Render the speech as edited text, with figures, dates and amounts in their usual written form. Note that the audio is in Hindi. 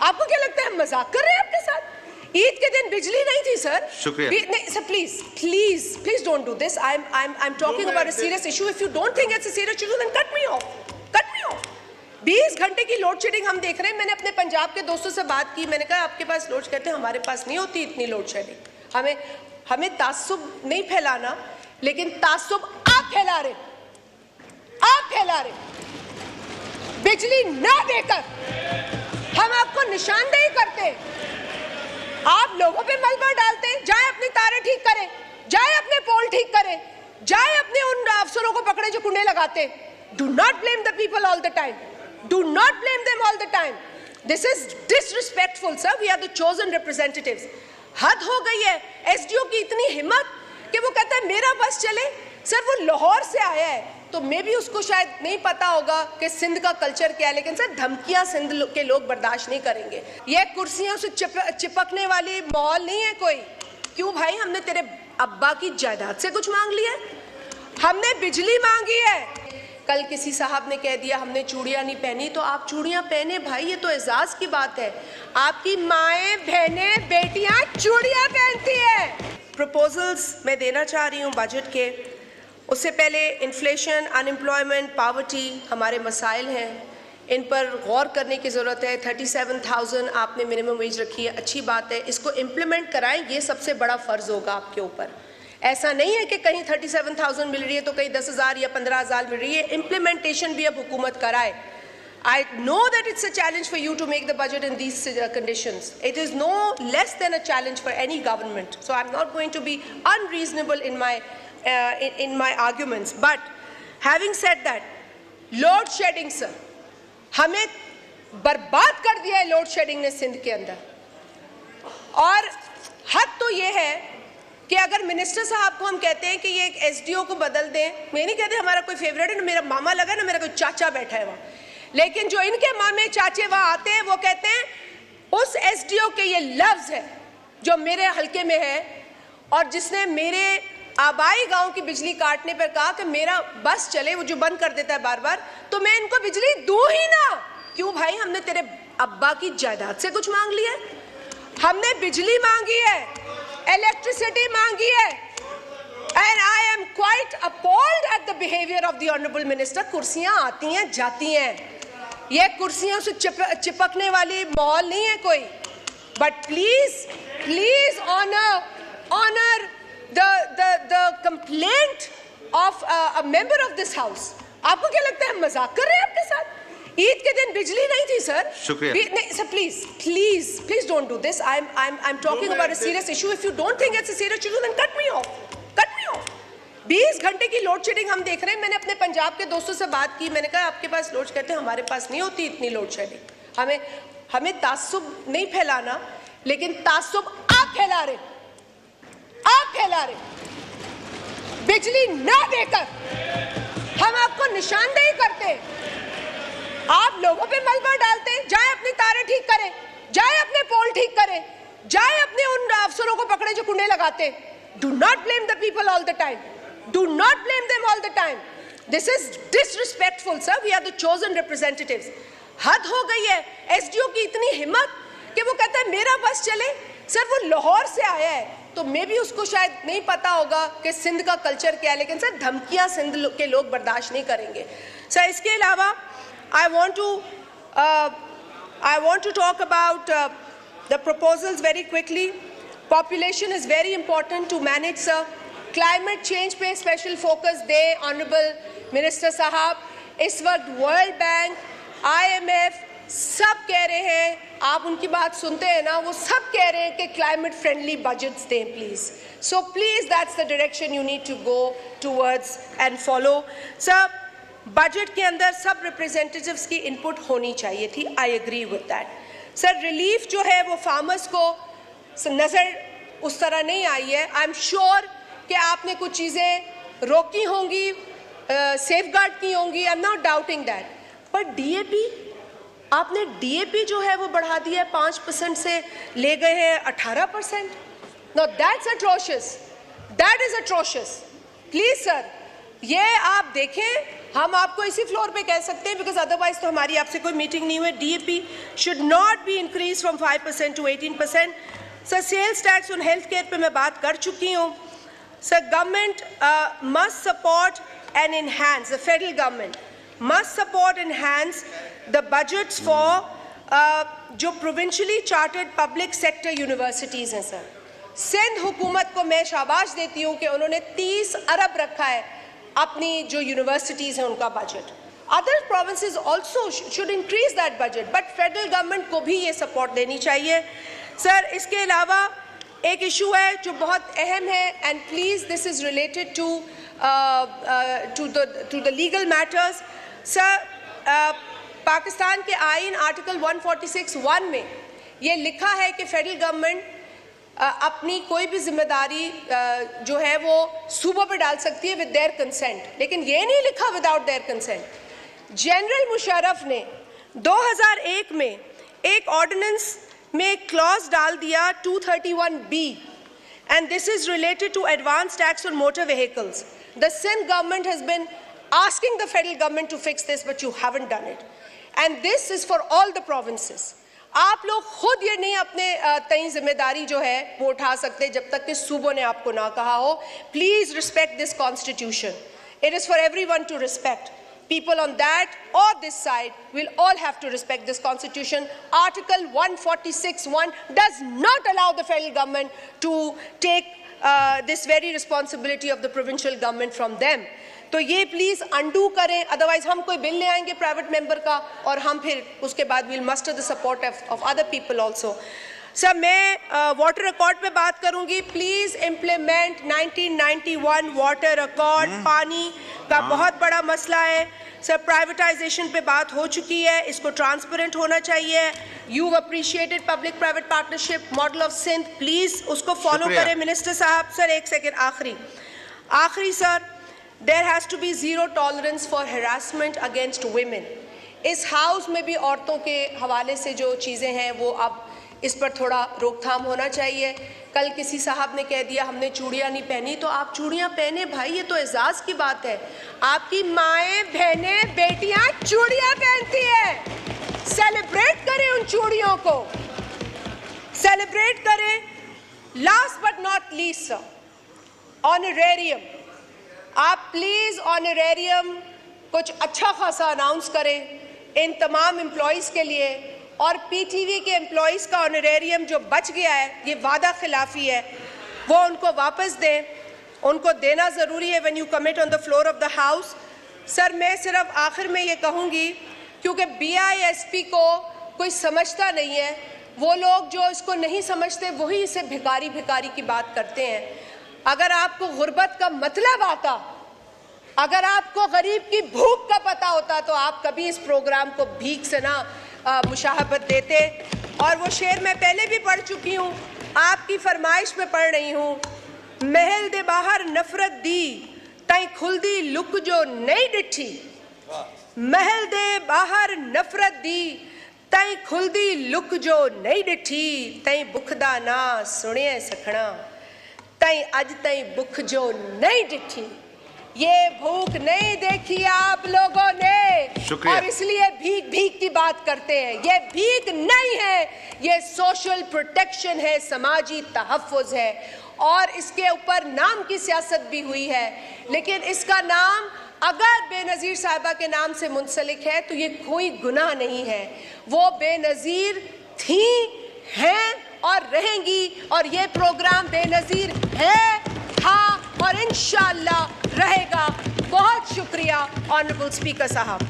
आपको क्या लगता है हम मजाक कर रहे हैं आपके साथ? ईद के दिन बिजली नहीं थी सर। शुक्रिया। नहीं sir, please don't do this. I am talking about a serious issue. If you don't think it's a serious issue then cut me off. 20 घंटे की लोड शेडिंग हम देख रहे हैं। मैंने अपने पंजाब के दोस्तों से बात की, मैंने कहा आपके पास लोड कहते हैं हमारे पास नहीं होती इतनी लोड शेडिंग। हमें तासुब नहीं फैलाना, लेकिन तासुब आप फैला रहे, बिजली ना देकर हम आपको निशानदेही करते, आप लोगों पे मलबा डालते। जाए अपनी तारें ठीक करें, जाए अपने पोल ठीक करें, जाए अपने उन अफसरों को पकड़े जो कुंडे लगाते। Do not blame the people all the time. Do not blame them all the time. This is disrespectful, sir. We are the chosen representatives. हद हो गई है। एसडीओ की इतनी हिम्मत कि वो कहता है मेरा बस चले। सर वो लाहौर से आया है, तो मे भी उसको शायद नहीं पता होगा कि सिंध का कल्चर क्या है, लेकिन सर धमकियां सिंध के लोग बर्दाश्त नहीं करेंगे। ये कुर्सियों से चिपकने वाली माहौल नहीं है कोई। क्यों भाई, हमने तेरे अब्बा की जायदाद से कुछ मांग लिया है? हमने बिजली मांगी है। कल किसी साहब ने कह दिया हमने चूड़ियां नहीं पहनी, तो आप चूड़ियां पहने भाई, ये तो एजाज की बात है। आपकी माएँ, बहनें, बेटियां चूड़ियां पहनती है। प्रपोजल्स मैं देना चाह रही हूँ बजट के। उससे पहले इन्फ्लेशन, अनएम्प्लॉयमेंट, पावर्टी हमारे मसाइल हैं, इन पर गौर करने की ज़रूरत है। 37,000 आपने मिनिमम वेज रखी है, अच्छी बात है, इसको इम्प्लीमेंट कराएं, ये सबसे बड़ा फ़र्ज़ होगा आपके ऊपर। ऐसा नहीं है कि कहीं 37,000 मिल रही है तो कहीं 10,000 या 15,000 मिल रही है। इम्प्लीमेंटेशन भी अब हुकूमत कराए। I know that it's a challenge for you to make the budget in these conditions. It is no less than a challenge for any government. So I'm not going to be unreasonable in my arguments. But having said that, load shedding, sir, हमें बर्बाद कर दिया है लोड शेडिंग ने सिंध के अंदर। और हद तो ये है कि अगर मिनिस्टर साहब को हम कहते हैं कि ये एक एसडीओ को बदल दें, मैं नहीं कहते हमारा कोई फेवरेट है, ना मेरा मामा लगा, ना मेरा कोई चाचा बैठा है वहाँ, लेकिन जो इनके मामे चाचे वहाँ आते हैं वो कहते हैं उस एसडीओ के ये लफ्ज है जो मेरे हल्के में है और जिसने मेरे आबाई गांव की बिजली काटने पर कहा कि मेरा बस चले, वो जो बंद कर देता है बार बार, तो मैं इनको बिजली दूं ही ना। क्यों भाई, हमने तेरे अब्बा की जायदाद से कुछ मांग लिया है? हमने बिजली मांगी है, इलेक्ट्रिसिटी मांगी है। And I am quite appalled at the behavior of the honorable minister. कुर्सियां आती हैं जाती हैं, ये कुर्सियों से चिपकने वाली माहौल नहीं है कोई। But please honor the complaint of a member of this house. आपको क्या लगता है हम मजाक कर रहे हैं आपके साथ? ईद के दिन बिजली नहीं थी सर। शुक्रिया। नहीं sir, please don't do this. I'm talking about a serious issue. If you don't think it's a serious issue, then cut me off. 20 घंटे की लोड शेडिंग हम देख रहे हैं। मैंने अपने पंजाब के दोस्तों से बात की, मैंने कहा आपके पास लोड कहते हैं हमारे पास नहीं होती इतनी लोड शेडिंग। हमें तासुब नहीं फैलाना, लेकिन तासुब आप फैला रहे, बिजली ना देकर हम आपको निशानदेही करते, आप लोगों पे मलबा डालते। जाए अपनी तारें ठीक करें, जाए अपने पोल ठीक करें, जाए अपने उन अफसरों को पकड़े जो कुंडे लगाते। Do not blame the people all the time. Do not blame them all the time. This is disrespectful, sir. We are the chosen representatives. हद हो गई है। एसडीओ की इतनी हिम्मत कि वो कहता है मेरा बस चले। सर वो लाहौर से आया है, तो मे भी उसको शायद नहीं पता होगा कि सिंध का कल्चर क्या है, लेकिन सर धमकियां सिंध के लोग बर्दाश्त नहीं करेंगे। सर इसके अलावा I want to talk about the proposals very quickly. Population is very important to manage, sir. Climate change पे special focus दे Honorable Minister साहब। इस वक्त World Bank, IMF सब कह रहे हैं, आप उनकी बात सुनते हैं ना, वो सब कह रहे हैं कि climate friendly budgets दें please. So please, that's the direction you need to go towards and follow. Sir, budget के अंदर सब रिप्रेजेंटेटिव्स की इनपुट होनी चाहिए थी। I agree with that. Sir relief जो है वो फार्मर्स को नज़र उस तरह नहीं आई है। आई एम श्योर कि आपने कुछ चीज़ें रोकी होंगी, सेफगार्ड की होंगी, I am not doubting that. पर डीएपी, आपने डीएपी जो है वो बढ़ा दिया है, 5% से ले गए हैं 18%। No that's atrocious, that is atrocious. Please sir, ये आप देखें, हम आपको इसी फ्लोर पे कह सकते हैं, बिकॉज अदरवाइज तो हमारी आपसे कोई मीटिंग नहीं हुई। DAP should not be increase from 5% to 18%। Sir sales tax on health care पे मैं बात कर चुकी हूँ। Sir government must support and enhance, the federal government must support enhance the budgets for जो provincially chartered public sector universities हैं। सर सिंध हुकूमत को मैं शाबाश देती हूँ कि उन्होंने 30 अरब रखा है अपनी जो यूनिवर्सिटीज़ हैं उनका budget. Other provinces also should increase that budget, but federal government को भी ये सपोर्ट देनी चाहिए। सर इसके अलावा एक इशू है जो बहुत अहम है, and please this is related to the legal matters. Sir Pakistan के आइन आर्टिकल 146(1) में ये लिखा है कि फेडरल गवर्नमेंट अपनी कोई भी जिम्मेदारी जो है वो सूबों पे डाल सकती है विद देयर कंसेंट, लेकिन ये नहीं लिखा without their consent. General Musharraf ने 2001 में एक ऑर्डिनेंस में एक क्लॉज डाल दिया 231B, and this is related to advance tax on motor vehicles. The Sindh government has been asking the federal government to fix this, but you haven't done it, and this is for all the provinces. आप लोग खुद ये नहीं अपने तय जिम्मेदारी जो है वो उठा सकते जब तक कि सूबों ने आपको ना कहा हो। Please respect this constitution, it is for everyone to respect. People on that or this side will all have to respect this constitution. Article 146(1) does not allow the federal government to take this very responsibility of the provincial government from them. तो ये प्लीज अंडू करें, अदरवाइज हम कोई बिल ले आएंगे प्राइवेट मेंबर का और हम फिर उसके बाद will muster the support of other people also. Sir मैं वाटर अकॉर्ड पे बात करूंगी। Please implement 1991 water accord. पानी का बहुत बड़ा मसला है। सर प्राइवेटाइजेशन पे बात हो चुकी है, इसको ट्रांसपेरेंट होना चाहिए। You appreciated public private partnership model of Sindh, please उसको फॉलो करें मिनिस्टर साहब। सर एक सेकेंड, आखिरी sir, there has to be zero tolerance for harassment against women. इस हाउस में भी औरतों के हवाले से जो चीज़ें हैं वो अब इस पर थोड़ा रोकथाम होना चाहिए। कल किसी साहब ने कह दिया हमने चूड़ियाँ नहीं पहनी, तो आप चूड़ियाँ पहने भाई, ये तो एजाज़ की बात है। आपकी माएँ, बहनें, बेटियाँ चूड़ियाँ पहनती हैं। सेलिब्रेट करें उन चूड़ियों को, सेलिब्रेट करें। Last but not least sir, honorarium. आप प्लीज़ ऑनरेरियम कुछ अच्छा खासा अनाउंस करें इन तमाम एम्प्लॉयज़ के लिए, और PTV के एम्प्लॉयज़ का ऑनरेरियम जो बच गया है, ये वादा खिलाफी है, वो उनको वापस दें। उनको देना ज़रूरी है when you commit on the floor of the house. Sir मैं सिर्फ आखिर में ये कहूँगी, क्योंकि BISP को कोई समझता नहीं है, वो लोग जो इसको नहीं समझते वही इसे भिखारी भिखारी की बात करते हैं। अगर आपको गुर्बत का मतलब आता, अगर आपको गरीब की भूख का पता होता, तो आप कभी इस प्रोग्राम को भीख से ना मुशाहबत देते। और वो शेर मैं पहले भी पढ़ चुकी हूँ, आपकी फरमाइश में पढ़ रही हूँ। महल दे बाहर नफरत दी, तई खुलदी लुक जो नहीं डिठी। महल दे बाहर नफरत दी, तई खुलदी लुक जो नहीं डिठी। तई बुखदा ना सुने सखना, तई अज तई बुख जो नहीं डिठी। ये भूख नहीं देखी आप लोगों ने, और इसलिए भीख भीख की बात करते हैं। ये भीख नहीं है, ये सोशल प्रोटेक्शन है, समाजी तहफ़्फ़ुज़ है, और इसके ऊपर नाम की सियासत भी हुई है। लेकिन इसका नाम अगर बेनज़ीर साहिबा के नाम से मुंसलिक है तो ये कोई गुनाह नहीं है। वो बेनज़ीर थी, हैं और रहेंगी, और ये प्रोग्राम बेनज़ीर है, था और इंशाअल्लाह रहेगा। बहुत शुक्रिया ऑनरेबल स्पीकर साहब।